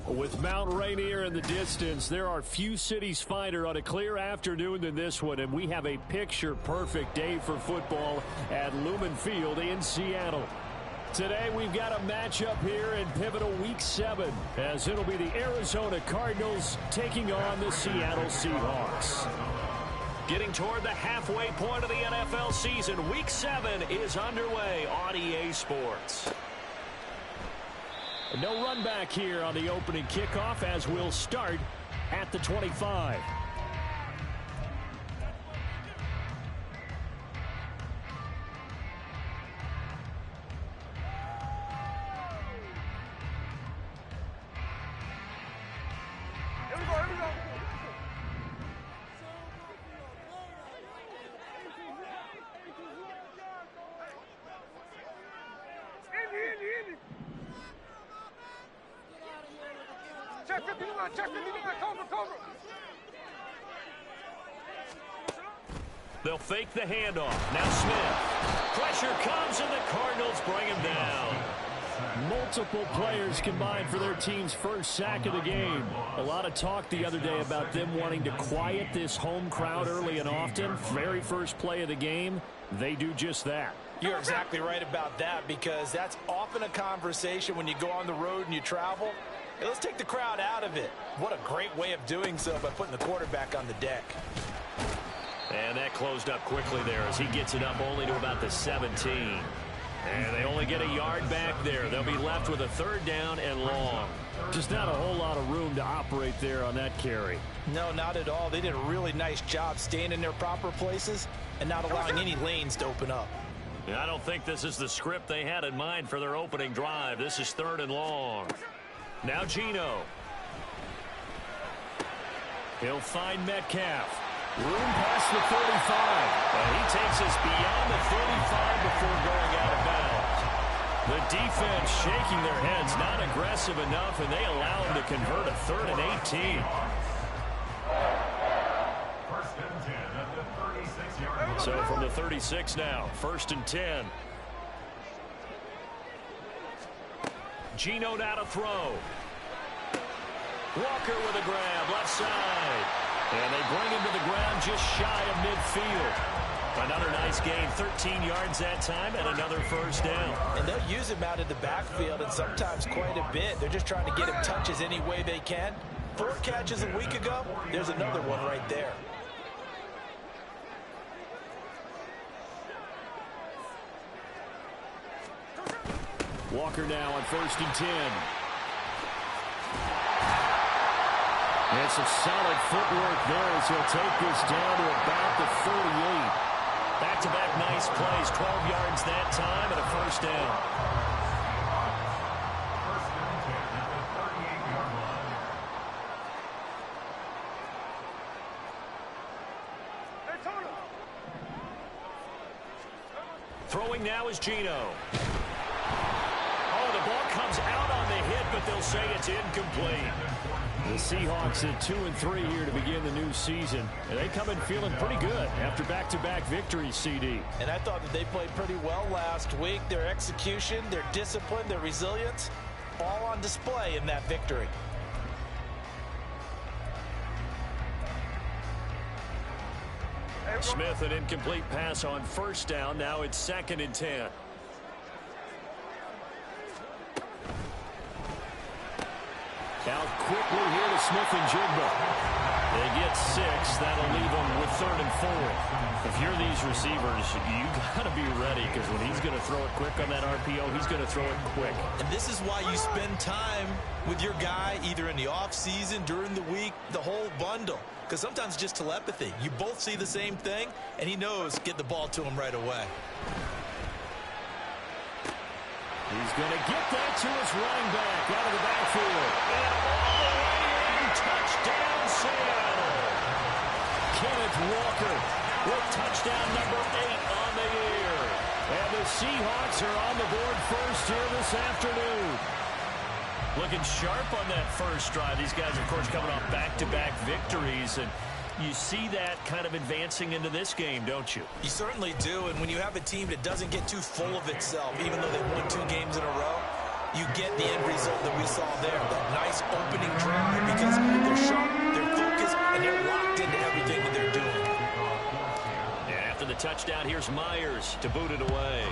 With Mount Rainier in the distance, there are few cities finer on a clear afternoon than this one, and we have a picture-perfect day for football at Lumen Field in Seattle. Today, we've got a matchup here in pivotal Week 7, as it'll be the Arizona Cardinals taking on the Seattle Seahawks. Getting toward the halfway point of the NFL season, Week 7 is underway on EA Sports. No run back here on the opening kickoff as we'll start at the 25. They'll fake the handoff. Now Smith. Pressure comes and the Cardinals bring him down. Multiple players combined for their team's first sack of the game. A lot of talk the other day about them wanting to quiet this home crowd early and often. Very first play of the game, they do just that. You're exactly right about that, because that's often a conversation when you go on the road and you travel. Hey, let's take the crowd out of it. What a great way of doing so by putting the quarterback on the deck. And that closed up quickly there as he gets it up only to about the 17. And they only get a yard back there. They'll be left with a third down and long. Just not a whole lot of room to operate there on that carry. No, not at all. They did a really nice job staying in their proper places and not allowing any lanes to open up. I don't think this is the script they had in mind for their opening drive. This is third and long. Now Geno. He'll find Metcalf. Room past the 35. And he takes us beyond the 35 before going out of bounds. The defense shaking their heads, not aggressive enough, and they allow him to convert a 3rd and 18. So from the 36 now, 1st and 10. Geno now to throw. Walker with a grab, left side. And they bring him to the ground just shy of midfield. Another nice gain, 13 yards that time, and another first down. And they'll use him out of the backfield, and sometimes quite a bit. They're just trying to get him touches any way they can. 4 catches a week ago, there's another one right there. Walker now on 1st and 10. And some solid footwork there as he'll take this down to about the 38. Back-to-back nice plays, 12 yards that time and a first down. Throwing now is Geno. Oh, the ball comes out on the hit, but they'll say it's incomplete. The Seahawks at 2-3 here to begin the new season. And they come in feeling pretty good after back-to-back victories, CD. And I thought that they played pretty well last week. Their execution, their discipline, their resilience, all on display in that victory. Smith, an incomplete pass on 1st down. Now it's 2nd and 10. Out quickly here to Smith and Jigba. They get 6. That'll leave them with 3rd and 4. If you're these receivers, you got to be ready, because when he's going to throw it quick on that RPO, he's going to throw it quick. And this is why you spend time with your guy either in the offseason, during the week, the whole bundle. Because sometimes it's just telepathy. You both see the same thing, and he knows get the ball to him right away. He's going to get that to his running back out of the backfield. And all the way in, touchdown Seattle. Kenneth Walker with touchdown number 8 on the year. And the Seahawks are on the board first here this afternoon. Looking sharp on that first drive. These guys, of course, coming off back-to-back victories. And you see that kind of advancing into this game, don't you? You certainly do. And when you have a team that doesn't get too full of itself, even though they've won 2 games in a row, you get the end result that we saw there, that nice opening drive, because they're sharp, they're focused, and they're locked into everything that they're doing. And after the touchdown, here's Myers to boot it away.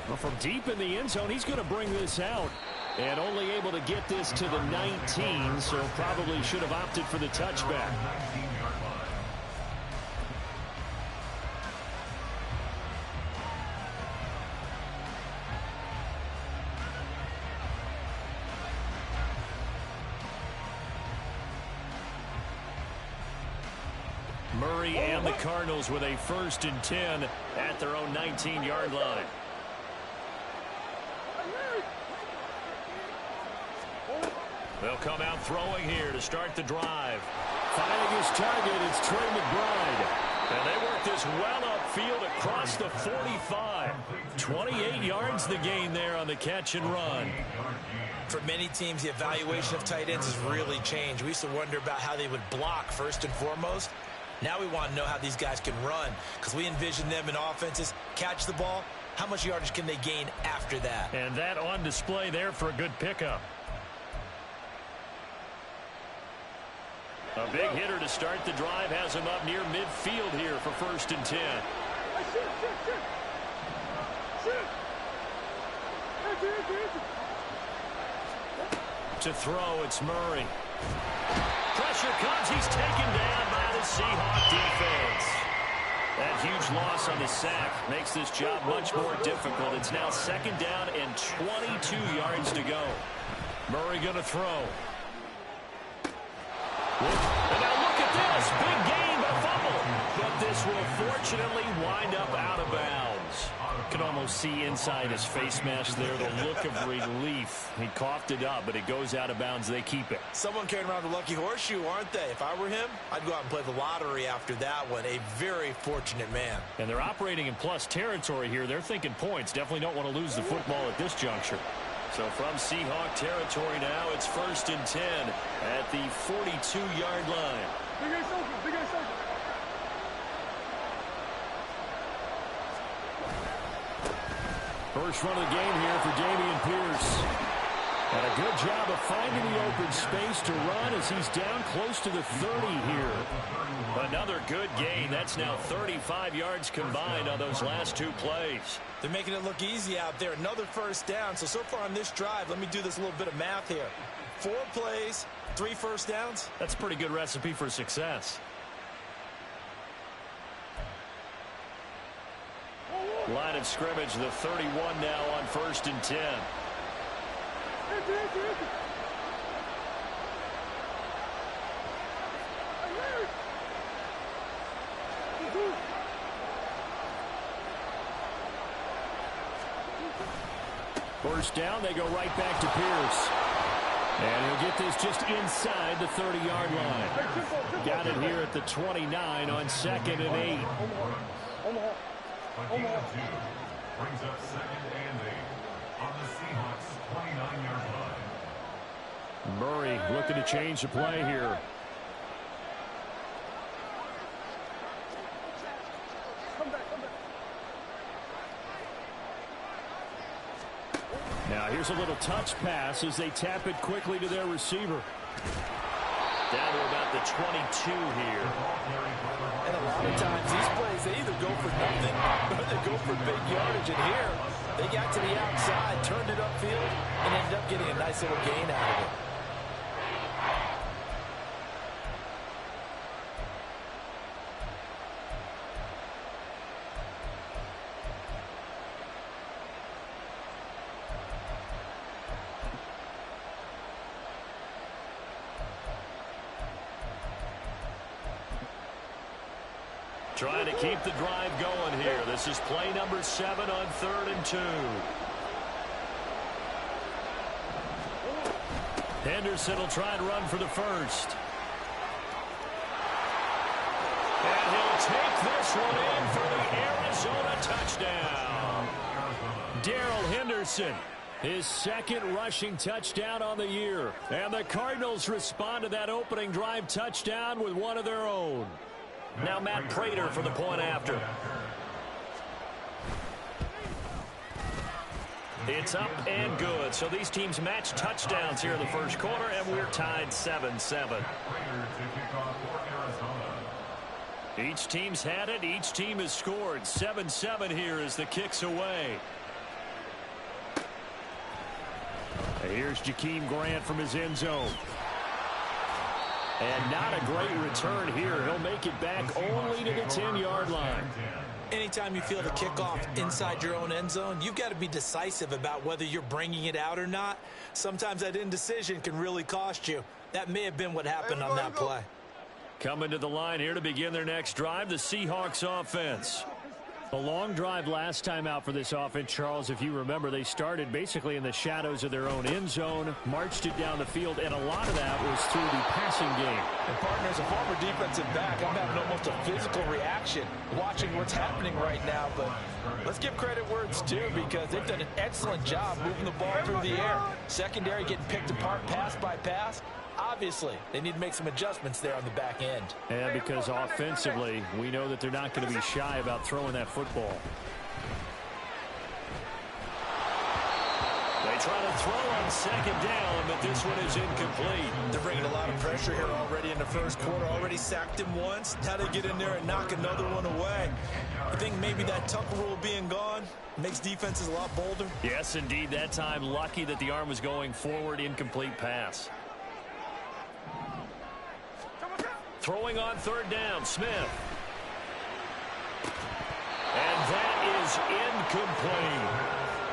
Well, from deep in the end zone, he's going to bring this out. And only able to get this to the 19, so probably should have opted for the touchback. Murray and the Cardinals with a 1st and 10 at their own 19-yard line. They'll come out throwing here to start the drive. Finding his target, it's Trey McBride. And they work this well upfield across the 45. 28 yards the gain there on the catch and run. For many teams, the evaluation of tight ends has really changed. We used to wonder about how they would block first and foremost. Now we want to know how these guys can run, because we envision them in offenses catch the ball. How much yardage can they gain after that? And that on display there for a good pickup. A big hitter to start the drive has him up near midfield here for 1st and 10. To throw, it's Murray. Pressure comes. He's taken down by the Seahawk defense. That huge loss on the sack makes this job much more difficult. It's now 2nd down and 22 yards to go. Murray going to throw. And now look at this. Big gain, but fumble. But this will fortunately wind up out of bounds. You can almost see inside his face mask there the look of relief. He coughed it up, but it goes out of bounds. They keep it. Someone carrying around the lucky horseshoe, aren't they? If I were him, I'd go out and play the lottery after that one. A very fortunate man. And they're operating in plus territory here. They're thinking points. Definitely don't want to lose the football at this juncture. So from Seahawk territory now, it's 1st and 10 at the 42-yard line. First run of the game here for Dameon Pierce. And a good job of finding the open space to run as he's down close to the 30 here. Another good gain. That's now 35 yards combined on those last 2 plays. They're making it look easy out there. Another 1st down. So far on this drive, let me do this little bit of math here. 4 plays, 3 1st downs. That's a pretty good recipe for success. Line of scrimmage, the 31 now on 1st and 10. First down, they go right back to Pierce. And he'll get this just inside the 30-yard line. Got it here at the 29 on 2nd and 8. Brings up 2nd and 8 on the Seahawks 29-yard line. Murray looking to change the play here. Now here's a little touch pass as they tap it quickly to their receiver. Down to about the 22 here. And a lot of times these plays, they either go for nothing or they go for big yardage. And here, they got to the outside, turned it upfield, and ended up getting a nice little gain out of it. Trying to keep the drive going here. This is play number 7 on 3rd and 2. Henderson will try and run for the 1st. And he'll take this one in for the Arizona touchdown. Darrell Henderson, his 2nd rushing touchdown on the year. And the Cardinals respond to that opening drive touchdown with one of their own. Now Matt Prater for the point after. Now Matt Prater for the point after. 2nd It's up and good. So these teams match touchdowns here in the first quarter, and we're tied 7-7. Each team's had it. Each team has scored. 7-7 here as the kick's away. Here's Jakeem Grant from his end zone. And not a great return here. He'll make it back only to the 10-yard line. Anytime you feel the kickoff inside your own end zone, you've got to be decisive about whether you're bringing it out or not. Sometimes that indecision can really cost you. That may have been what happened on that play. Coming to the line here to begin their next drive, the Seahawks offense. A long drive last time out for this offense, Charles. If you remember, they started basically in the shadows of their own end zone, marched it down the field, and a lot of that was through the passing game. And partner, as a former defensive back, I'm having almost a physical reaction watching what's happening right now. But let's give credit where it's due, because they've done an excellent job moving the ball through the air. Secondary getting picked apart pass by pass. Obviously, they need to make some adjustments there on the back end. And because offensively, we know that they're not going to be shy about throwing that football. They try to throw on second down, but this one is incomplete. They're bringing a lot of pressure here already in the first quarter. Already sacked him once. Now they get in there and knock another one away. I think maybe that Tucker rule being gone makes defenses a lot bolder. Yes, indeed. That time, lucky that the arm was going forward. Incomplete pass. Throwing on third down, Smith. And that is incomplete.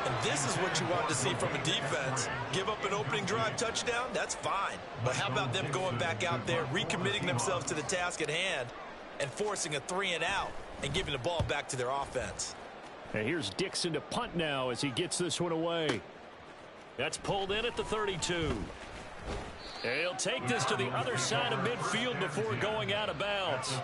And this is what you want to see from a defense. Give up an opening drive touchdown, that's fine. But how about them going back out there, recommitting themselves to the task at hand, and forcing a 3-and-out and giving the ball back to their offense. And here's Dixon to punt now as he gets this one away. That's pulled in at the 32. He'll take this to the other side of midfield before going out of bounds.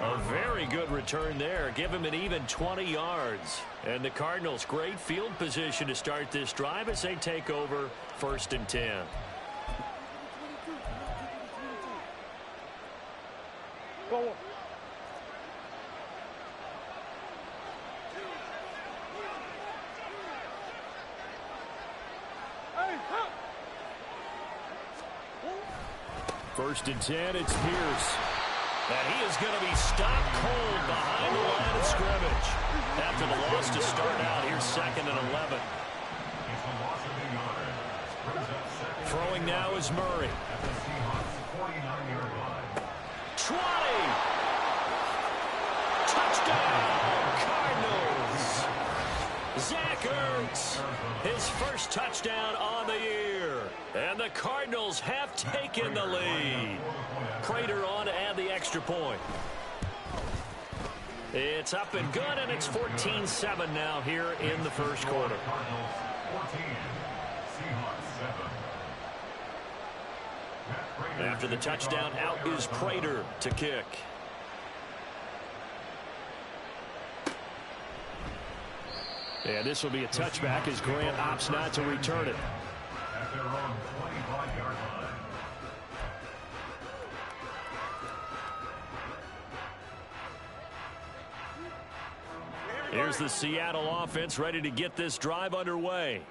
A very good return there. Give him an even 20 yards. And the Cardinals, great field position to start this drive as they take over 1st and 10. First and 10, it's Pierce. And he is going to be stopped cold behind the line of scrimmage. After the loss to start out, here's 2nd and 11. Throwing now is Murray. 20! Touchdown, Cardinals! Zach Ertz, his first touchdown on the year. And the Cardinals have taken the lead. Prater on to add the extra point. It's up and good, and it's 14-7 now here in the first quarter. After the touchdown, out is Prater to kick. And this will be a touchback as Grant opts not to return it. At their own 25-yard line. Here's the Seattle offense ready to get this drive underway.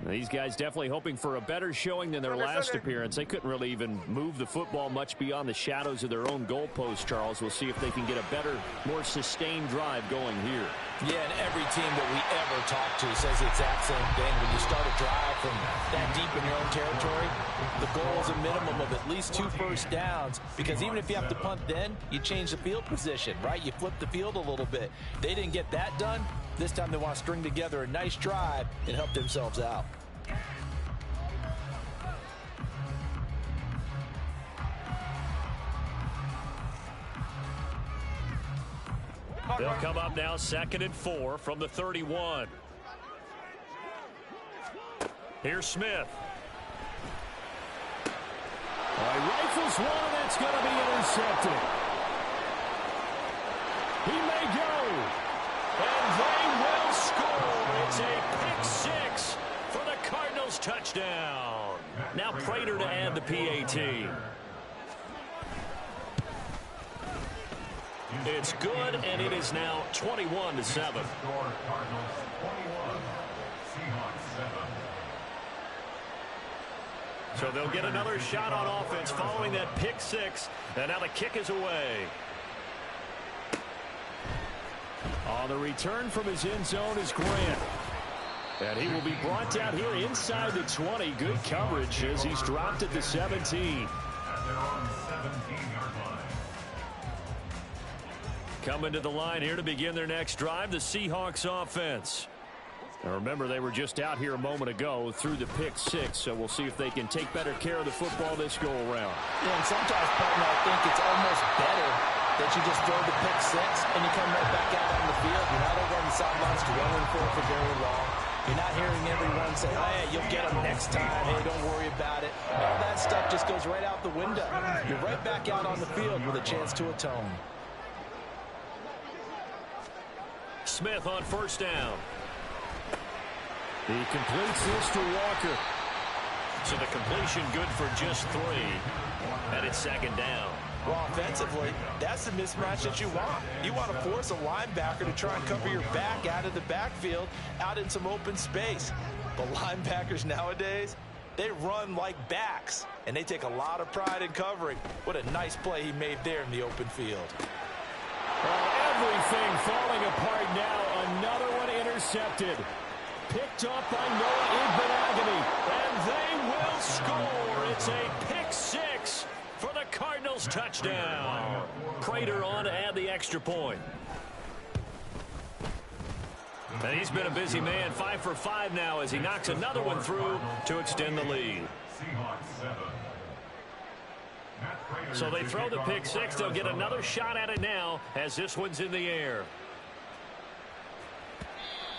These guys definitely hoping for a better showing than their last appearance. They couldn't really even move the football much beyond the shadows of their own goalpost, Charles. We'll see if they can get a better, more sustained drive going here. Yeah, and every team that we ever talk to says the exact same thing. When you start a drive from that deep in your own territory, the goal is a minimum of at least 2 first downs, because even if you have to punt then, you change the field position, right? You flip the field a little bit. They didn't get that done. This time they want to string together a nice drive and help themselves out. They'll come up now 2nd and 4 from the 31. Here's Smith. Rifles one, and that's going to be intercepted. He may go. And they will score. It's a pick 6 for the Cardinals touchdown. Now Prater to add the PAT. It's good, and it is now 21-7. Seahawks 7. So they'll get another shot on offense following that pick six. And now the kick is away. On the return from his end zone is Grant. And he will be brought down here inside the 20. Good coverage as he's dropped at the 17. At their own 17-yard line. Coming to the line here to begin their next drive, the Seahawks offense. Now remember, they were just out here a moment ago through the pick six, so we'll see if they can take better care of the football this go around. Yeah, and sometimes, partner, I think it's almost better that you just throw the pick six and you come right back out on the field. You're not over on the sidelines dwelling for very long. You're not hearing everyone say, oh, yeah, you'll get them next time. Hey, don't worry about it. All that stuff just goes right out the window. You're right back out on the field with a chance to atone. Smith on first down. He completes this to Walker. So the completion good for just 3. And it's second down. Well, offensively, that's the mismatch that you want. You want to force a linebacker to try and cover your back out of the backfield, out in some open space. But linebackers nowadays, they run like backs, and they take a lot of pride in covering. What a nice play he made there in the open field. Well, everything falling apart now. Another one intercepted. Picked up by Noah Igbenogany, and they will score. It's a pick six for the Cardinals touchdown. Prater on to add the extra point. And he's been a busy man, 5 for 5 now as he knocks another one through to extend the lead. Seahawks 7. So they throw the pick six. They'll get another shot at it now as this one's in the air.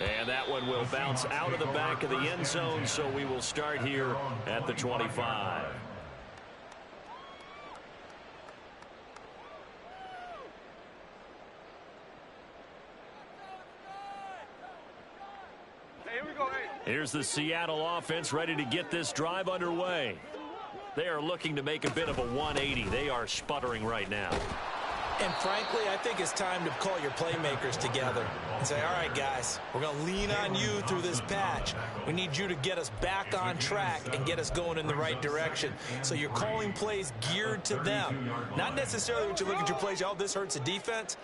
And that one will bounce out of the back of the end zone, so we will start here at the 25. Here's the Seattle offense ready to get this drive underway. They are looking to make a bit of a 180. They are sputtering right now. And frankly, I think it's time to call your playmakers together and say, all right, guys, we're going to lean on you through this patch. We need you to get us back on track and get us going in the right direction. So you're calling plays geared to them. Not necessarily when you look at your plays, oh, this hurts the defense.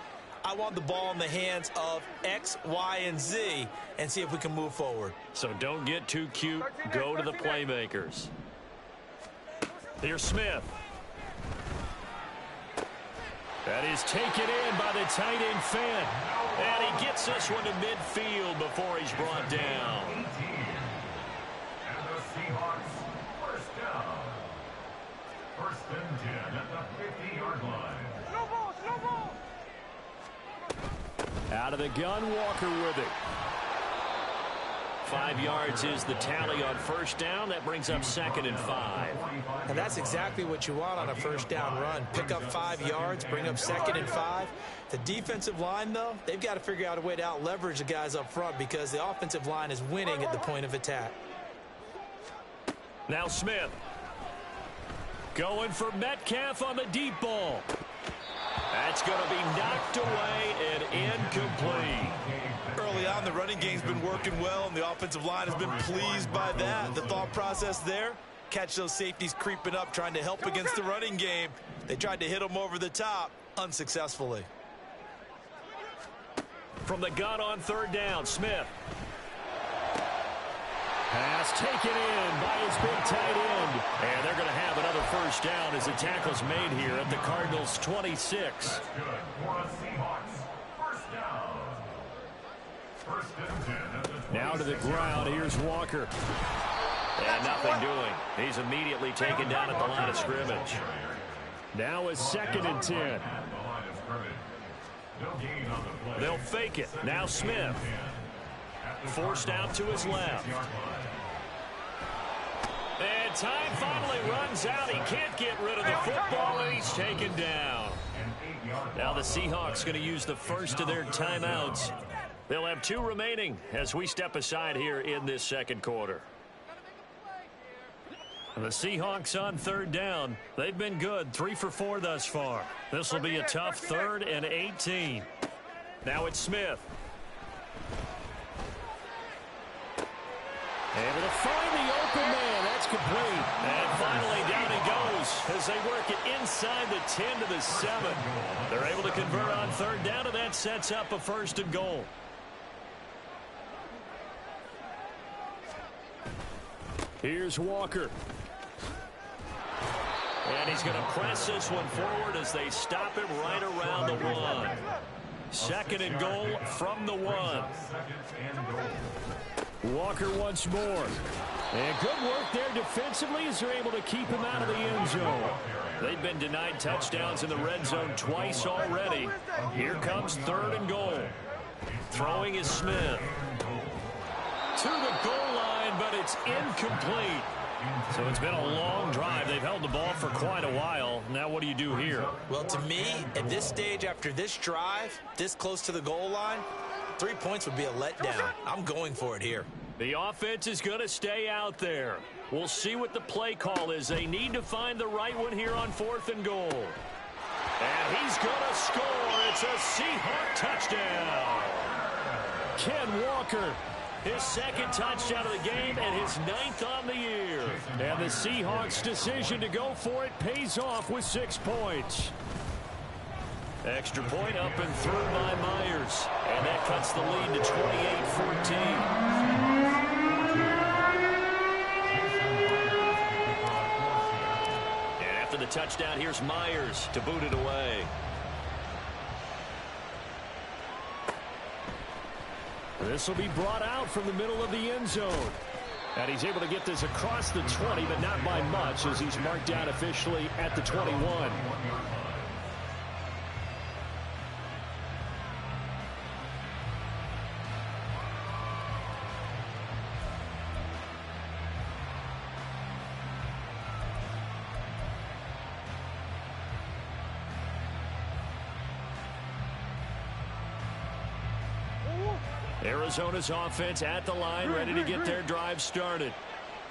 I want the ball in the hands of X, Y, and Z and see if we can move forward. So don't get too cute. Go to the playmakers. Here's Smith. That is taken in by the tight end Finn. And he gets this one to midfield before he's brought down. And the Seahawks first down. First and 10 at the 50-yard line. Out of the gun, Walker with it. 5 yards is the tally on first down. That brings up 2nd and 5. And that's exactly what you want on a first down run. Pick up 5 yards, bring up 2nd and 5. The defensive line, though, they've got to figure out a way to out-leverage the guys up front because the offensive line is winning at the point of attack. Now Smith. Going for Metcalf on the deep ball. That's going to be knocked away and incomplete. Early on, the running game's been working well, and the offensive line has been pleased by that. The thought process there, catch those safeties creeping up, trying to help against the running game. They tried to hit them over the top, unsuccessfully. From the gun on third down, Smith. Pass taken in by his big tight end. And they're going to have another first down as the tackle's made here at the Cardinals' 26. That's good for the Seahawks. First down. First and 10 at the Now to the ground. Here's Walker. And nothing doing. He's immediately taken down at the line of scrimmage. Now it's 2nd and 10. They'll fake it. Now Smith. Forced out to his left. And time finally runs out. He can't get rid of the football, and he's taken down. Now the Seahawks going to use the first of their timeouts. They'll have 2 remaining as we step aside here in this second quarter. The Seahawks on third down. They've been good, 3 for 4 thus far. This will be a tough 3rd and 18. Now it's Smith. Able to find the open man. That's complete. And finally down he goes as they work it inside the 10 to the 7. They're able to convert on third down, and that sets up a 1st and goal. Here's Walker. And he's going to press this one forward as they stop him right around the 1. 2nd and goal from the 1. Walker once more. And good work there defensively as they're able to keep him out of the end zone. They've been denied touchdowns in the red zone twice already. Here comes 3rd and goal. Throwing is Smith. To the goal line, but it's incomplete. So it's been a long drive. They've held the ball for quite a while. Now what do you do here? Well, to me, at this stage after this drive, this close to the goal line, 3 points would be a letdown. I'm going for it here. The offense is going to stay out there. We'll see what the play call is. They need to find the right one here on 4th and goal. And he's going to score. It's a Seahawk touchdown. Ken Walker, his 2nd touchdown of the game and his 9th on the year. And the Seahawks' decision to go for it pays off with 6 points. Extra point up and through by Myers. And that cuts the lead to 28-14. And after the touchdown, here's Myers to boot it away. This will be brought out from the middle of the end zone. And he's able to get this across the 20, but not by much as he's marked down officially at the 21. Arizona's offense at the line, ready to get their drive started.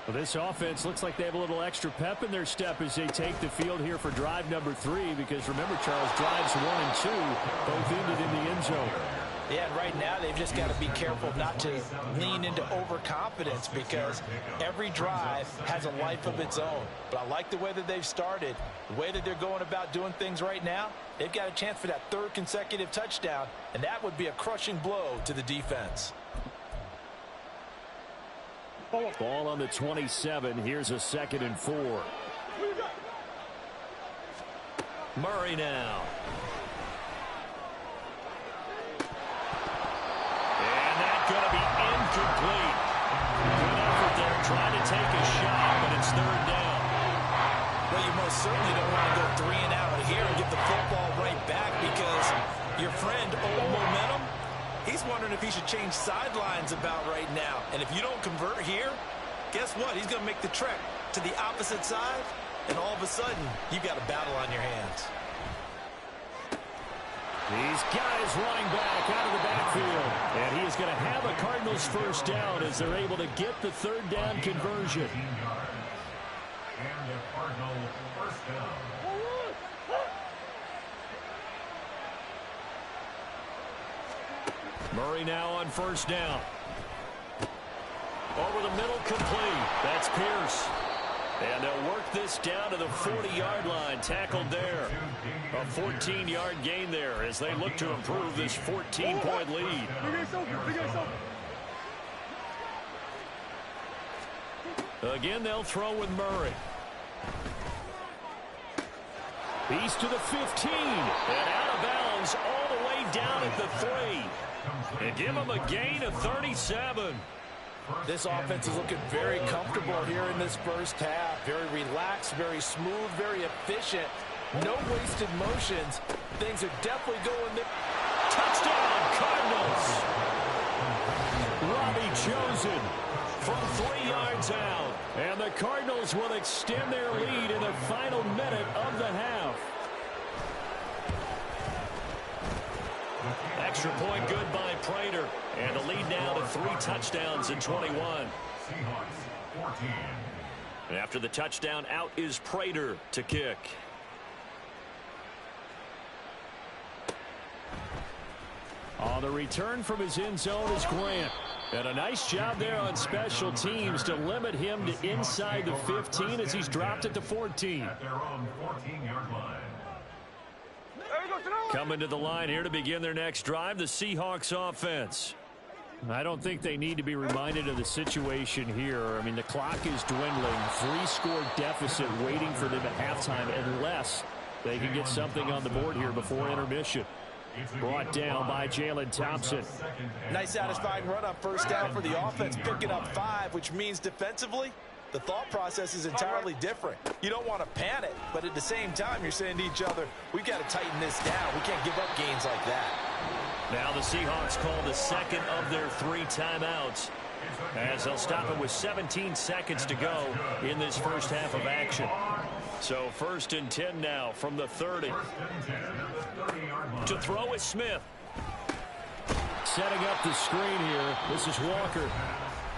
Well, this offense looks like they have a little extra pep in their step as they take the field here for drive number 3, because remember, Charles, drives 1 and 2 both ended in the end zone. Yeah, and right now they've just got to be careful not to lean into overconfidence, because every drive has a life of its own. But I like the way that they've started, the way that they're going about doing things right now. They've got a chance for that 3rd consecutive touchdown, and that would be a crushing blow to the defense. Ball on the 27. Here's a 2nd and 4. Murray now. And that's going to be incomplete. Good effort there trying to take a shot, but it's 3rd down. Well, you most certainly don't want to go 3 and out of here and get the football right back, because your friend, old momentum, he's wondering if he should change sidelines about right now. And if you don't convert here, guess what? He's going to make the trek to the opposite side, and all of a sudden, you've got a battle on your hands. These guys running back out of the backfield. And he is going to have a Cardinals 1st down as they're able to get the 3rd down conversion. And the Cardinal 1st down. Murray now on 1st down. Over the middle, complete. That's Pierce. And they'll work this down to the 40-yard line. Tackled there. A 14-yard gain there as they look to improve this 14-point lead. Again, they'll throw with Murray. He's to the 15. And out of bounds all the way down at the 3. And give him a gain of 37. This offense is looking very comfortable here in this first half. Very relaxed, very smooth, very efficient. No wasted motions. Things are definitely going there. Touchdown, Cardinals. Robbie chosen from 3 yards out. And the Cardinals will extend their lead in the final minute of the half. Extra point good by Prater. And the lead now to 3 touchdowns in 21. Seahawks 14. And after the touchdown, out is Prater to kick. On the return from his end zone is Grant. And a nice job there on special teams to limit him to inside the 15 as he's dropped it to 14. At their own 14-yard line. Coming to the line here to begin their next drive, the Seahawks offense. I don't think they need to be reminded of the situation here. I mean, the clock is dwindling. 3-score deficit waiting for them at halftime unless they can get something on the board here before intermission. Brought down by Jalen Thompson. Nice satisfying run on first down for the offense, picking up 5, which means defensively, the thought process is entirely different. You don't want to panic, but at the same time, you're saying to each other, we've got to tighten this down. We can't give up gains like that. Now the Seahawks call the second of their 3 timeouts as they'll stop it with 17 seconds to go in this first half of action. So 1st and 10 now from the 30. To throw is Smith. Setting up the screen here. This is Walker.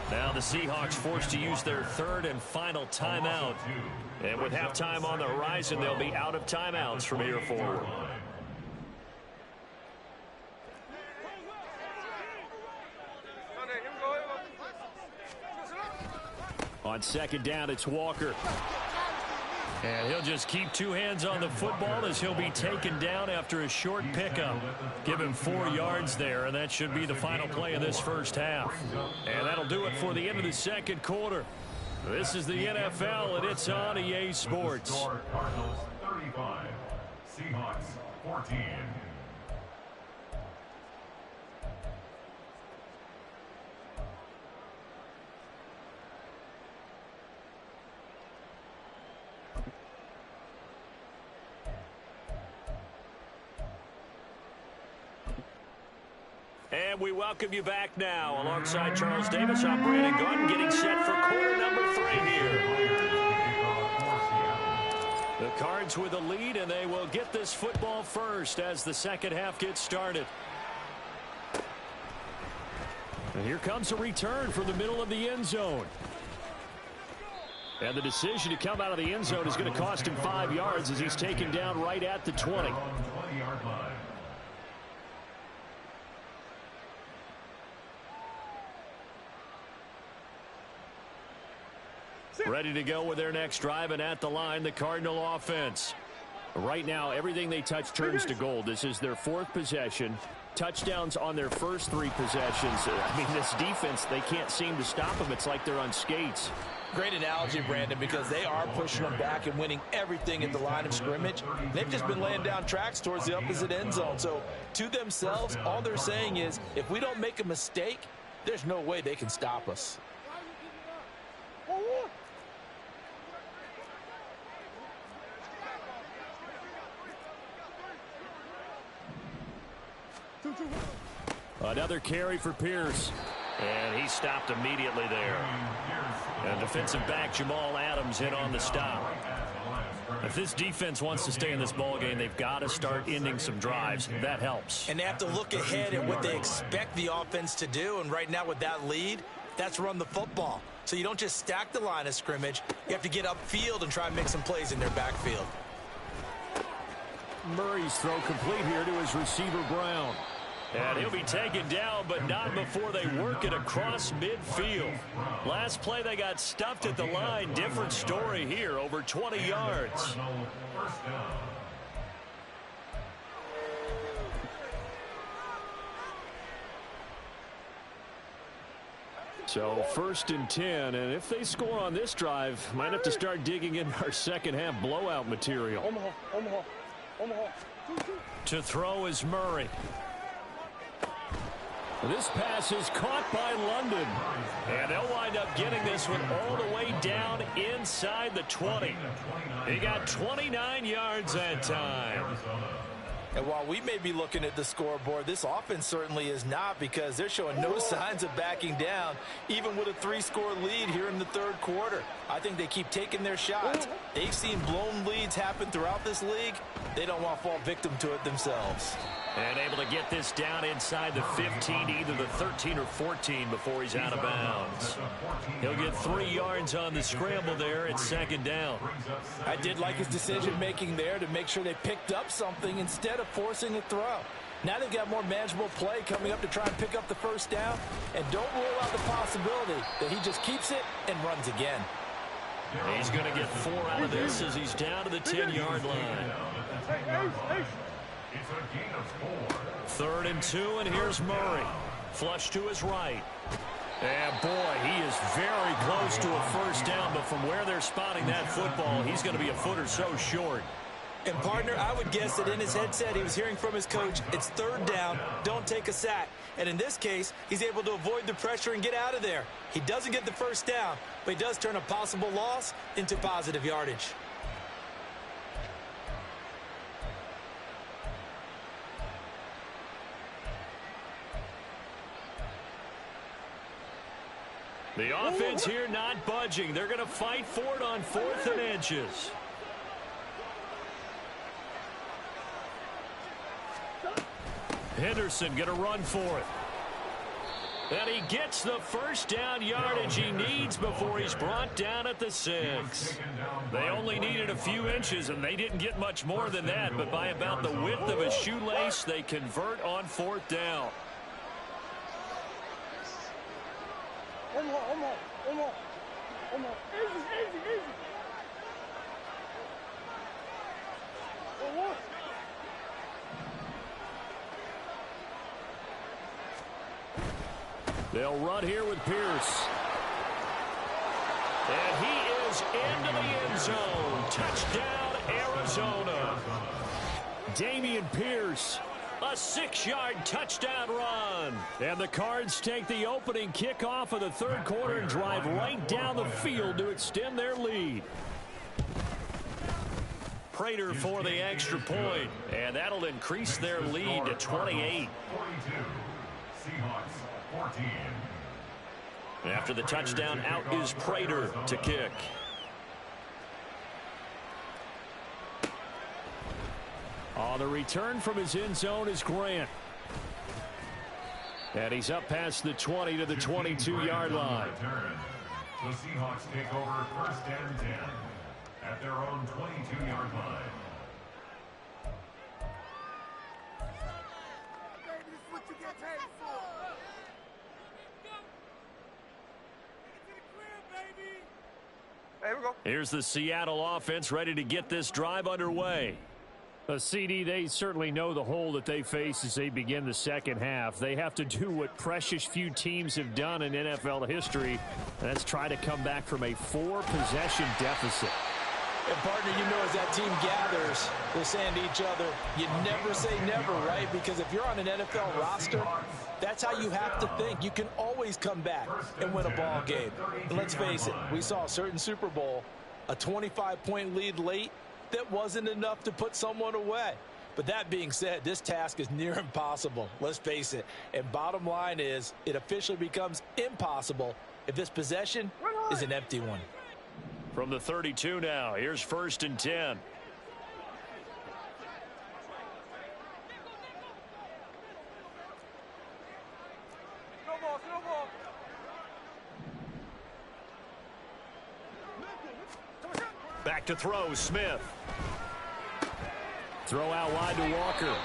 Now the Seahawks forced to use their 3rd and final timeout. And with halftime on the horizon, they'll be out of timeouts from here forward. On 2nd down, it's Walker. And he'll just keep 2 hands on the football as he'll be taken down after a short pickup. Give him 4 yards there, and that should be the final play of this first half. And that'll do it for the end of the second quarter. This is the NFL, and it's on EA Sports. Cardinals 35, Seahawks 14. And we welcome you back now. Alongside Charles Davis, I'm Brandon Gordon, getting set for quarter number 3 here. The Cards with a lead, and they will get this football first as the second half gets started. And here comes a return from the middle of the end zone. And the decision to come out of the end zone is going to cost him 5 yards as he's taken down right at the 20. Ready to go with their next drive, and at the line, the Cardinal offense. Right now, everything they touch turns to gold. This is their 4th possession. Touchdowns on their first 3 possessions. I mean, this defense, they can't seem to stop them. It's like they're on skates. Great analogy, Brandon, because they are pushing them back and winning everything at the line of scrimmage. They've just been laying down tracks towards the opposite end zone. So, to themselves, all they're saying is, if we don't make a mistake, there's no way they can stop us. Another carry for Pierce. And he stopped immediately there. And defensive back Jamal Adams in on the stop. If this defense wants to stay in this ball game, they've got to start ending some drives. That helps. And they have to look ahead at what they expect the offense to do. And right now with that lead, that's run the football. So you don't just stack the line of scrimmage. You have to get upfield and try and make some plays in their backfield. Murray's throw complete here to his receiver Brown. And he'll be taken down, but not before they work it across midfield. Last play, they got stuffed at the line. Different story here, over 20 yards. So 1st and 10, and if they score on this drive, might have to start digging in our second half blowout material. To throw is Murray. This pass is caught by London. And they'll wind up getting this one all the way down inside the 20. He got 29 yards that time. And while we may be looking at the scoreboard, this offense certainly is not, because they're showing no signs of backing down, even with a 3-score lead here in the 3rd quarter. I think they keep taking their shots. They've seen blown leads happen throughout this league. They don't want to fall victim to it themselves. And able to get this down inside the 15, either the 13 or 14 before he's out of bounds. He'll get 3 yards on the scramble there at 2nd down. I did like his decision-making there to make sure they picked up something instead of forcing a throw. Now they've got more manageable play coming up to try and pick up the first down. And don't rule out the possibility that he just keeps it and runs again. He's going to get 4 out of this as he's down to the 10-yard line. It's a gain of 4. 3rd and 2, and here's Murray. Flush to his right. And boy, he is very close to a first down, but from where they're spotting that football, he's going to be a foot or so short. And, partner, I would guess that in his headset he was hearing from his coach, it's 3rd down, don't take a sack. And in this case, he's able to avoid the pressure and get out of there. He doesn't get the first down, but he does turn a possible loss into positive yardage. The offense here not budging. They're going to fight for it on 4th and inches. Henderson going to run for it. And he gets the first down yardage he needs before he's brought down at the 6. They only needed a few inches, and they didn't get much more than that. But by about the width of a shoelace, they convert on 4th down. They'll run here with Pierce. And he is into the end zone. Touchdown, Arizona. Dameon Pierce, a 6-yard touchdown run. And the Cards take the opening kickoff of the 3rd quarter and drive right down the field to extend their lead. Prater for the extra point, and that'll increase their lead to 28. 42. Seahawks 14. After the touchdown, out is Prater to kick. On the return from his end zone is Grant. And he's up past the 20 to the 22-yard line. The Seahawks take over 1st and 10 at their own 22-yard line. Here we go. Here's the Seattle offense ready to get this drive underway. CD, they certainly know the hole that they face as they begin the second half. They have to do what precious few teams have done in NFL history, and that's try to come back from a 4-possession deficit. And, partner, you know as that team gathers, they're saying to each other, you never say never, right? Because if you're on an NFL roster, that's how you have to think. You can always come back and win a ball game. And let's face it, we saw a certain Super Bowl, a 25-point lead late, that wasn't enough to put someone away. But that being said, this task is near impossible. Let's face it. And bottom line is, it officially becomes impossible if this possession is an empty one. From the 32 now, here's 1st and 10. Back to throw, Smith. Throw out wide to Walker.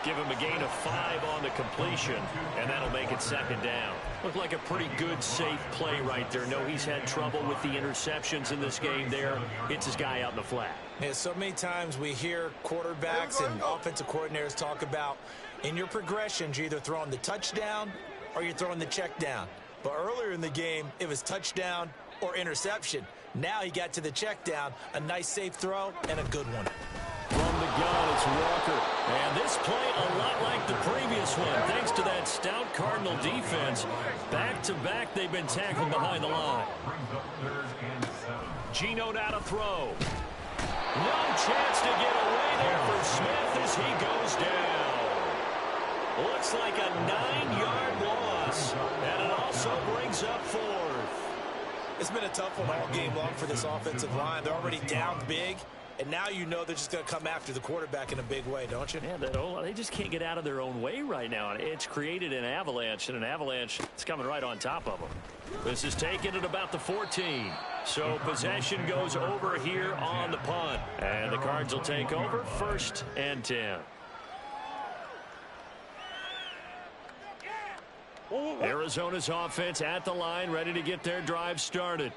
Give him a gain of 5 on the completion, and that'll make it 2nd down. Looked like a pretty good, safe play right there. No, he's had trouble with the interceptions in this game there. Hits his guy out in the flat. Yeah, so many times we hear quarterbacks and offensive coordinators talk about in your progressions, you're either throwing the touchdown or you're throwing the check down. But earlier in the game, it was touchdown or interception. Now he got to the check down, a nice safe throw, and a good one. From the gun, it's Walker. And this play a lot like the previous one. Thanks to that stout Cardinal defense. Back-to-back, they've been tackled behind the line. Geno now to throw. No chance to get away there for Smith as he goes down. Looks like a 9-yard loss. And it also brings up 4th. It's been a tough one all game long for this offensive line. They're already down big. And now you know they're just going to come after the quarterback in a big way, don't you? Yeah, they just can't get out of their own way right now. It's created an avalanche, and an avalanche is coming right on top of them. This is taken at about the 14. So possession goes over here on the punt. And the Cards will take over 1st and 10. Arizona's offense at the line, ready to get their drive started.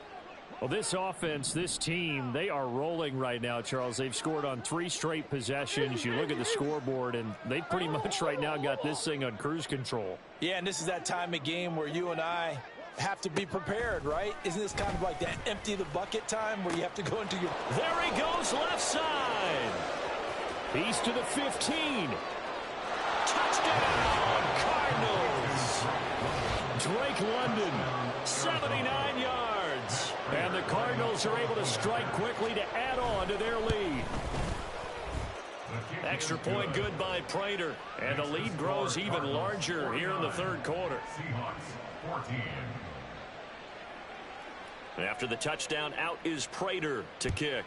Well, this offense, this team, they are rolling right now, Charles. They've scored on 3 straight possessions. You look at the scoreboard, and they pretty much right now got this thing on cruise control. Yeah, and this is that time of game where you and I have to be prepared, right? Isn't this kind of like that empty the bucket time where you have to go into your... There he goes, left side. He's to the 15. Touchdown, Cardinals. Drake London, 79 yards. And the Cardinals are able to strike quickly to add on to their lead. Extra point good by Prater. And the lead grows even larger here in the third quarter. After the touchdown, out is Prater to kick.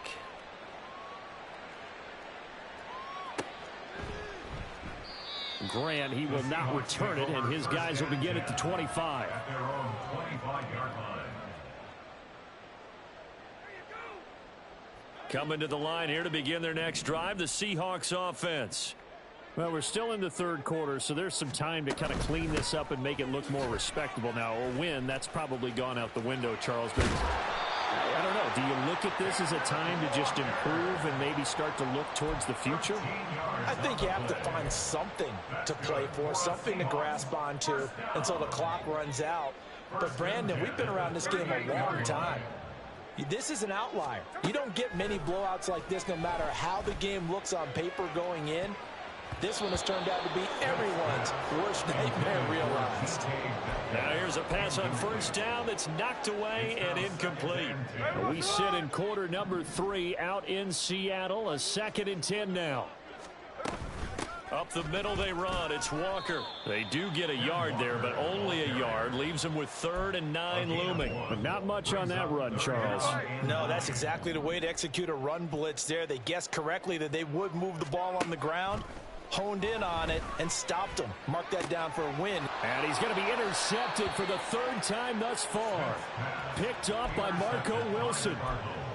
Grant, he will not return it, and his guys will begin at the 25. At their own 25-yard line. Coming to the line here to begin their next drive, the Seahawks offense. Well, we're still in the third quarter, so there's some time to kind of clean this up and make it look more respectable now. A win, that's probably gone out the window, Charles. But I don't know. Do you look at this as a time to just improve and maybe start to look towards the future? I think you have to find something to play for, something to grasp onto until the clock runs out. But, Brandon, we've been around this game a long time. This is an outlier. You don't get many blowouts like this no matter how the game looks on paper going in. This one has turned out to be everyone's worst nightmare realized. Now here's a pass on first down that's knocked away and incomplete. We sit in quarter number 3 out in Seattle. A 2nd and 10 now. Up the middle they run. It's Walker. They do get a yard there, but only a yard. Leaves them with 3rd and 9 looming. But not much on that run, Charles. No, that's exactly the way to execute a run blitz there. They guessed correctly that they would move the ball on the ground, honed in on it, and stopped them. Mark that down for a win. And he's going to be intercepted for the 3rd time thus far. Picked off by Marco Wilson.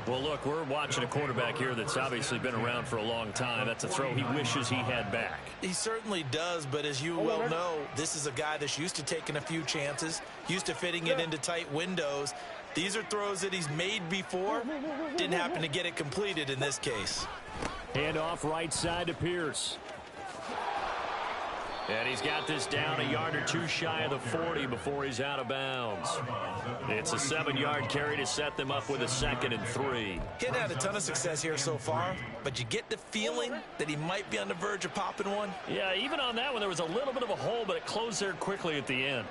Well, look, we're watching a quarterback here that's obviously been around for a long time. That's a throw he wishes he had back. He certainly does, but as you well know, this is a guy that's used to taking a few chances, used to fitting it into tight windows. These are throws that he's made before. Didn't happen to get it completed in this case. Hand off right side to Pierce. And he's got this down a yard or two shy of the 40 before he's out of bounds. It's a 7-yard carry to set them up with a 2nd and 3. He hadn't had a ton of success here so far, but you get the feeling that he might be on the verge of popping one. Yeah, even on that one, there was a little bit of a hole, but it closed there quickly at the end.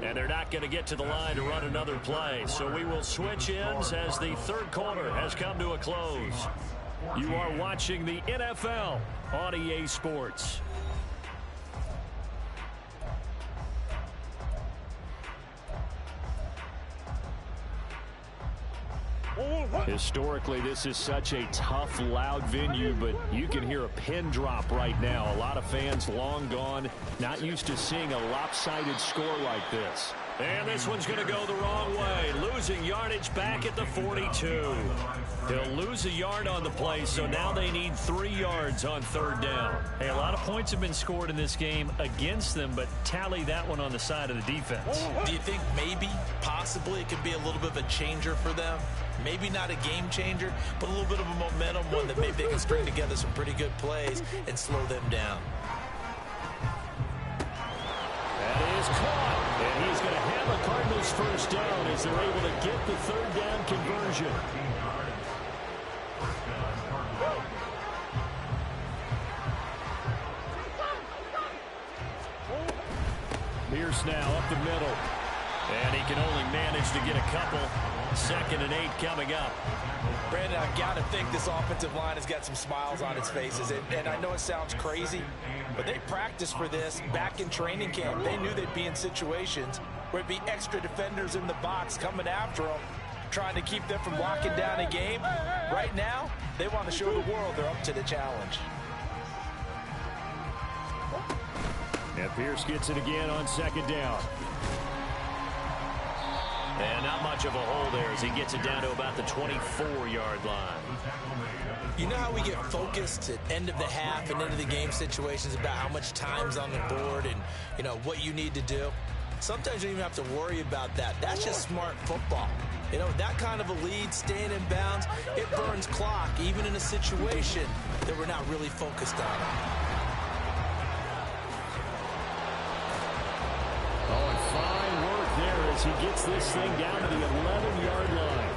And they're not going to get to the line to run another play. So we will switch ends as the third quarter has come to a close. You are watching the NFL on EA Sports. Historically, this is such a tough, loud venue, but you can hear a pin drop right now. A lot of fans long gone, not used to seeing a lopsided score like this. And this one's going to go the wrong way. Losing yardage back at the 42. He'll lose a yard on the play, so now they need 3 yards on 3rd down. Hey, a lot of points have been scored in this game against them, but tally that one on the side of the defense. Do you think maybe, possibly, it could be a little bit of a changer for them? Maybe not a game changer, but a little bit of a momentum one that maybe they can string together some pretty good plays and slow them down. That is caught. And he's going to have a Cardinals first down as they're able to get the 3rd down conversion. Pierce now up the middle. And he can only manage to get a couple. 2nd and 8 coming up. Brandon, I got to think this offensive line has got some smiles on its faces. And I know it sounds crazy, but they practiced for this back in training camp. They knew they'd be in situations where it'd be extra defenders in the box coming after them, trying to keep them from locking down a game. Right now, they want to show the world they're up to the challenge. And Pierce gets it again on 2nd down. And not much of a hole there as he gets it down to about the 24-yard line. You know how we get focused at end of the half and into the game situations about how much time's on the board and, you know, what you need to do? Sometimes you don't even have to worry about that. That's just smart football. You know, that kind of a lead, staying in bounds, it burns clock, even in a situation that we're not really focused on. Oh, and fine work there as he gets this thing down to the 11-yard line.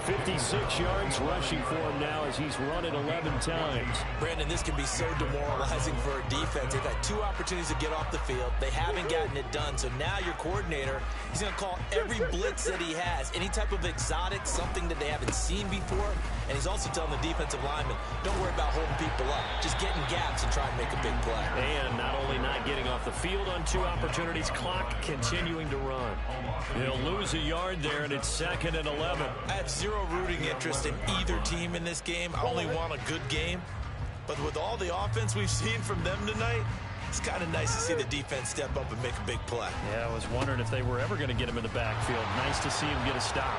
56 yards rushing for him now as he's run it 11 times. Brandon, this can be so demoralizing for a defense. They've had 2 opportunities to get off the field. They haven't gotten it done. So now your coordinator, he's going to call every blitz that he has, any type of exotic, something that they haven't seen before. And he's also telling the defensive lineman, don't worry about holding people up. Just get in gaps and try and make a big play. And not only not getting off the field on 2 opportunities, clock continuing to run. He'll lose a yard there, and it's 2nd and 11. I have zero rooting interest in either team in this game. I only want a good game. But with all the offense we've seen from them tonight, it's kind of nice to see the defense step up and make a big play. Yeah, I was wondering if they were ever going to get him in the backfield. Nice to see him get a stop.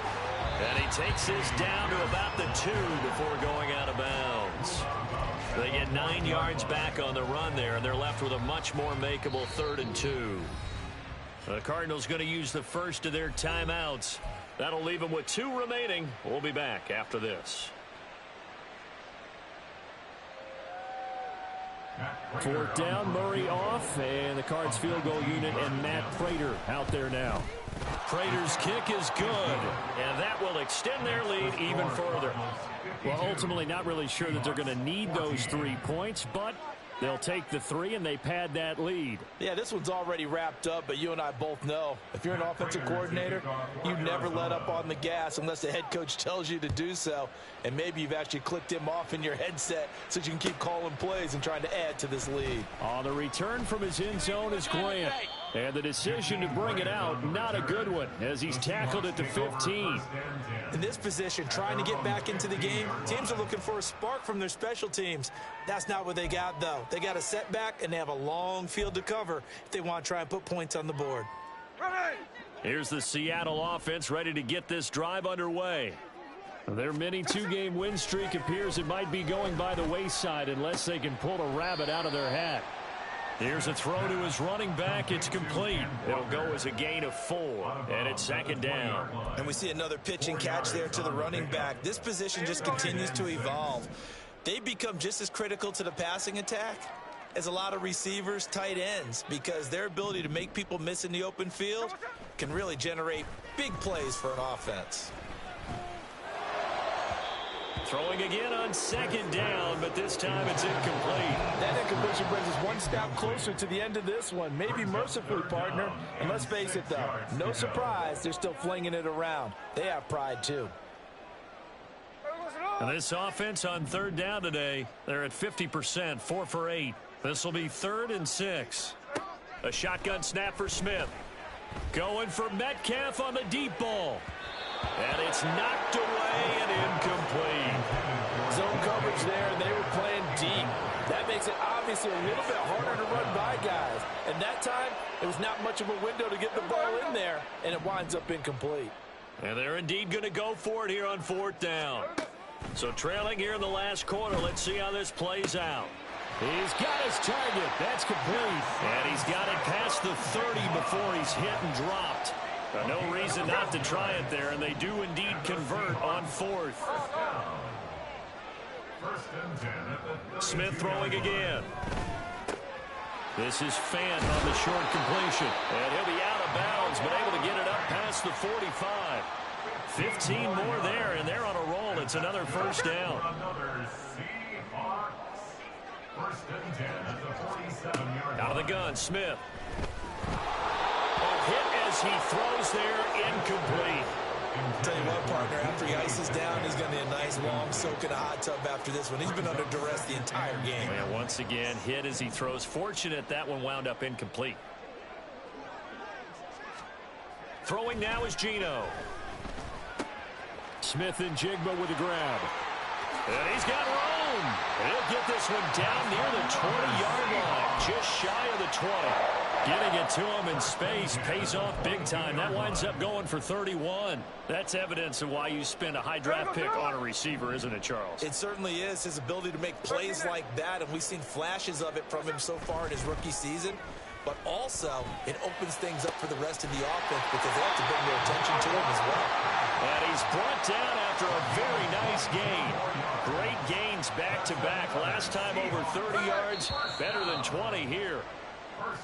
And he takes this down to about the 2 before going out of bounds. They get 9 yards back on the run there, and they're left with a much more makeable 3rd and 2. The Cardinals going to use the first of their timeouts. That'll leave them with 2 remaining. We'll be back after this. 4th down, Murray off, and the Cards field goal unit and Matt Prater out there now. Prater's kick is good, and that will extend their lead even further. Well, ultimately not really sure that they're going to need those 3 points, but they'll take the 3 and they pad that lead. Yeah, this one's already wrapped up, but you and I both know if you're an offensive coordinator, you never let up on the gas unless the head coach tells you to do so. And maybe you've actually clicked him off in your headset so you can keep calling plays and trying to add to this lead. On the return from his end zone is Grant. And the decision to bring it out, not a good one, as he's tackled at the 15. In this position, trying to get back into the game, teams are looking for a spark from their special teams. That's not what they got, though. They got a setback, and they have a long field to cover if they want to try and put points on the board. Here's the Seattle offense ready to get this drive underway. Their mini 2-game win streak appears it might be going by the wayside unless they can pull a rabbit out of their hat. Here's a throw to his running back. It's complete. It'll go as a gain of 4, and it's 2nd down. And we see another pitch and catch there to the running back. This position just continues to evolve. They become just as critical to the passing attack as a lot of receivers, tight ends, because their ability to make people miss in the open field can really generate big plays for an offense. Throwing again on 2nd down, but this time it's incomplete. That incompletion brings us one step closer to the end of this one. Maybe mercifully, partner. And let's face it, though, no surprise, they're still flinging it around. They have pride, too. And this offense on 3rd down today, they're at 50%, 4 for 8. This will be 3rd and 6. A shotgun snap for Smith. Going for Metcalf on the deep ball. And it's knocked away and incomplete. Zone coverage there, and they were playing deep. That makes it obviously a little bit harder to run by guys. And that time, it was not much of a window to get the ball in there, and it winds up incomplete. And they're indeed going to go for it here on 4th down. So trailing here in the last quarter, let's see how this plays out. He's got his target. That's complete. And he's got it past the 30 before he's hit and dropped. No reason not to try it there, and they do indeed convert on 4th. Smith throwing again. This is Fant on the short completion. And he'll be out of bounds, but able to get it up past the 45. 15 more there, and they're on a roll. It's another 1st down. Out of the gun, Smith. Hit as he throws there, incomplete. Tell you what, partner, after he ices down, he's going to need a nice long soak in a hot tub after this one. He's been under duress the entire game. And once again, hit as he throws. Fortunate that one wound up incomplete. Throwing now is Geno. Smith and Jigba with a grab. And he's got room. He'll get this one down near the 20-yard line, just shy of the 20. Getting it to him in space pays off big time. That winds up going for 31. That's evidence of why you spend a high draft pick on a receiver, isn't it, Charles? It certainly is. His ability to make plays like that, and we've seen flashes of it from him so far in his rookie season. But also, it opens things up for the rest of the offense because they have to bring their attention to him as well. And he's brought down after a very nice gain. Great gains back-to-back. Last time over 30 yards, better than 20 here.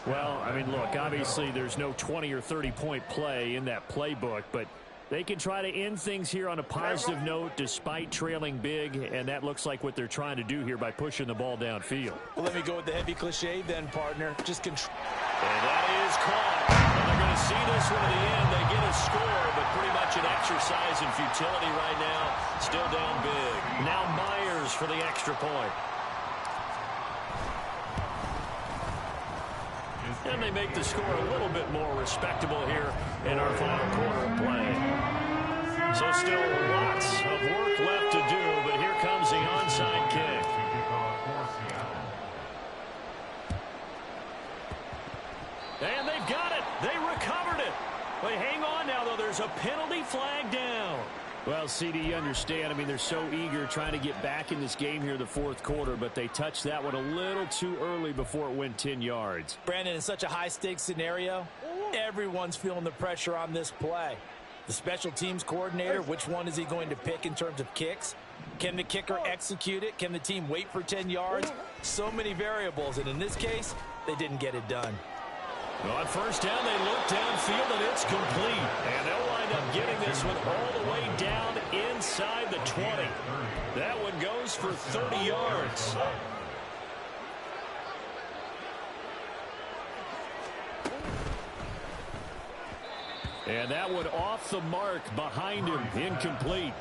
Well, I mean, look, obviously there's no 20 or 30-point play in that playbook, but they can try to end things here on a positive note despite trailing big, and that looks like what they're trying to do here by pushing the ball downfield. Well, let me go with the heavy cliche then, partner. Just control. And that is caught. And they're going to see this one at the end. They get a score, but pretty much an exercise in futility right now. Still down big. Now Myers for the extra point. And they make the score a little bit more respectable here in our final quarter of play. So still lots of work left to do, but here comes the onside kick. And they've got it. They recovered it. But hang on now, though. There's a penalty flag down. Well, CD, you understand. I mean, they're so eager trying to get back in this game here in the fourth quarter, but they touched that one a little too early before it went 10 yards. Brandon, in such a high-stakes scenario, everyone's feeling the pressure on this play. The special teams coordinator, which one is he going to pick in terms of kicks? Can the kicker execute it? Can the team wait for 10 yards? So many variables, and in this case, they didn't get it done. Well, on first down, they look downfield, and it's complete. And they'll wind up getting this one all the way down inside the 20. That one goes for 30 yards. And that one off the mark behind him, incomplete.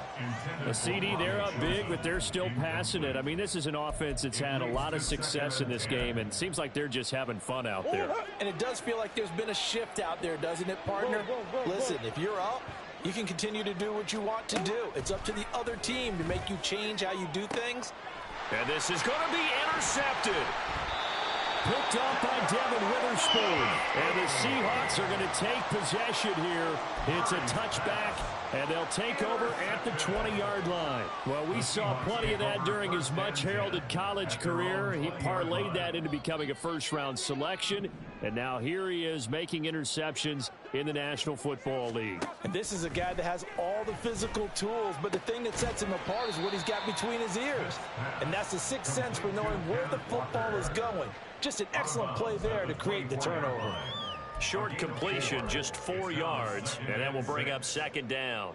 A CD, they're up big, but they're still passing it. I mean, this is an offense that's had a lot of success in this game, and it seems like they're just having fun out there. And it does feel like there's been a shift out there, doesn't it, partner? Listen, if you're up, you can continue to do what you want to do. It's up to the other team to make you change how you do things. And this is going to be intercepted. Picked up by Devin Witherspoon. And the Seahawks are going to take possession here. It's a touchback, and they'll take over at the 20-yard line. Well, we saw plenty of that during his much-heralded college career. He parlayed that into becoming a first-round selection, and now here he is making interceptions in the National Football League. And this is a guy that has all the physical tools, but the thing that sets him apart is what he's got between his ears. And that's the sixth sense for knowing where the football is going. Just an excellent play there to create the turnover. Short completion, just 4 yards, and that will bring up second down.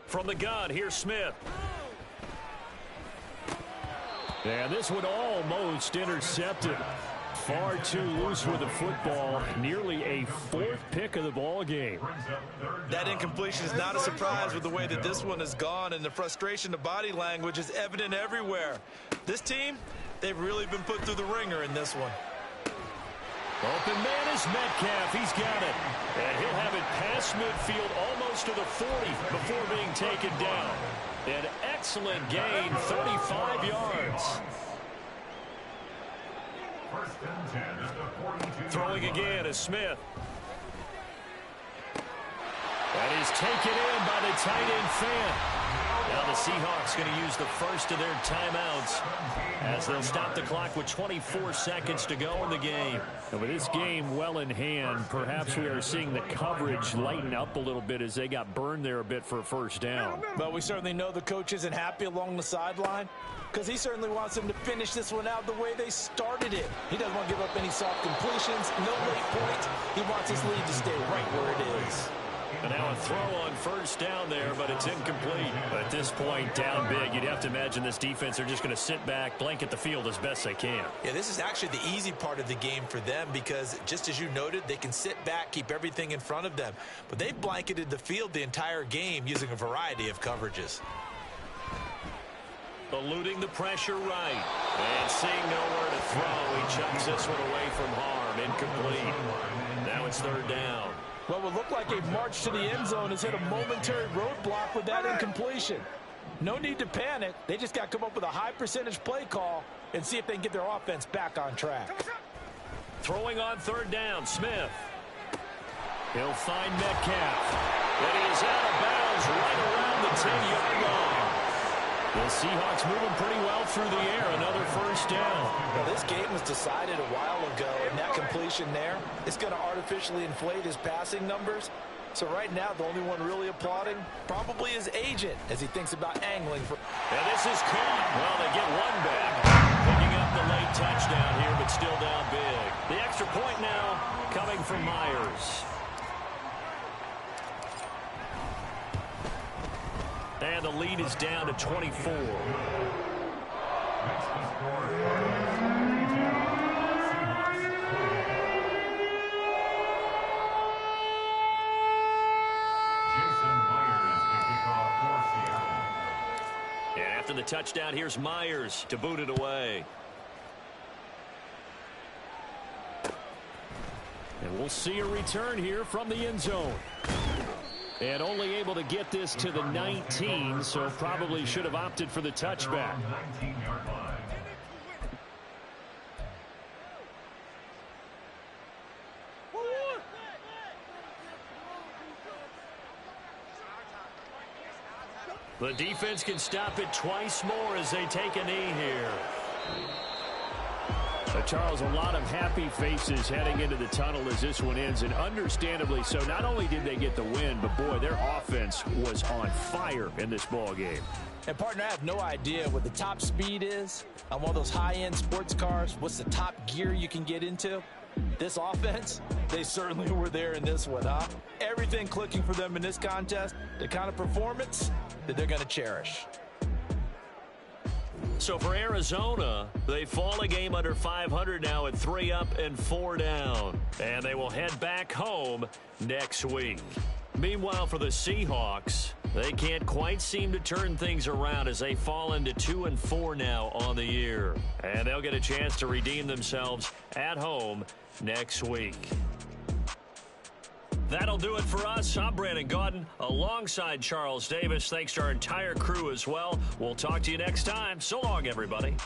From the gun, here's Smith. And this one almost intercepted. Far too loose with the football. Nearly a fourth pick of the ball game. That incompletion is not a surprise with the way that this one has gone, and the frustration, the body language is evident everywhere. This team, they've really been put through the ringer in this one. Open man is Metcalf. He's got it. And he'll have it past midfield almost to the 40 before being taken down. An excellent gain, 35 yards. Throwing again is Smith. And he's taken in by the tight end Fant. Now the Seahawks going to use the first of their timeouts as they'll stop the clock with 24 seconds to go in the game. And with this game well in hand, perhaps we are seeing the coverage lighten up a little bit as they got burned there a bit for a first down. But we certainly know the coach isn't happy along the sideline because he certainly wants them to finish this one out the way they started it. He doesn't want to give up any soft completions, no late points. He wants his lead to stay right where it is. And now a throw on first down there, but it's incomplete. But at this point, down big, you'd have to imagine this defense are just going to sit back, blanket the field as best they can. Yeah, this is actually the easy part of the game for them because, just as you noted, they can sit back, keep everything in front of them. But they've blanketed the field the entire game using a variety of coverages. Eluding the pressure right. And seeing nowhere to throw, he chucks this one away from harm. Incomplete. Now it's third down. What would look like a march to the end zone has hit a momentary roadblock with that incompletion. No need to panic. They just got to come up with a high percentage play call and see if they can get their offense back on track. Throwing on third down, Smith. He'll find Metcalf. And he is out of bounds right around the 10-yard line. The Seahawks moving pretty well through the air. Another first down. Well, this game was decided a while ago, and that completion there is going to artificially inflate his passing numbers. So right now, the only one really applauding probably his agent as he thinks about angling for. And this is caught. Well, they get one back. Picking up the late touchdown here, but still down big. The extra point now coming from Myers. And the lead is down to 24. And after the touchdown, here's Myers to boot it away. And we'll see a return here from the end zone. And only able to get this to the 19, so probably should have opted for the touchback. The defense can stop it twice more as they take a knee here. Charles, a lot of happy faces heading into the tunnel as this one ends, and understandably so. Not only did they get the win, but boy, their offense was on fire in this ball game. And partner, I have no idea what the top speed is on one of those high-end sports cars. What's the top gear you can get into? This offense, they certainly were there in this one, huh? Everything clicking for them in this contest, the kind of performance that they're going to cherish. So for Arizona, they fall a game under 500 now at 3 up and 4 down. And they will head back home next week. Meanwhile, for the Seahawks, they can't quite seem to turn things around as they fall into 2 and 4 now on the year. And they'll get a chance to redeem themselves at home next week. That'll do it for us. I'm Brandon Gaudin alongside Charles Davis. Thanks to our entire crew as well. We'll talk to you next time. So long, everybody.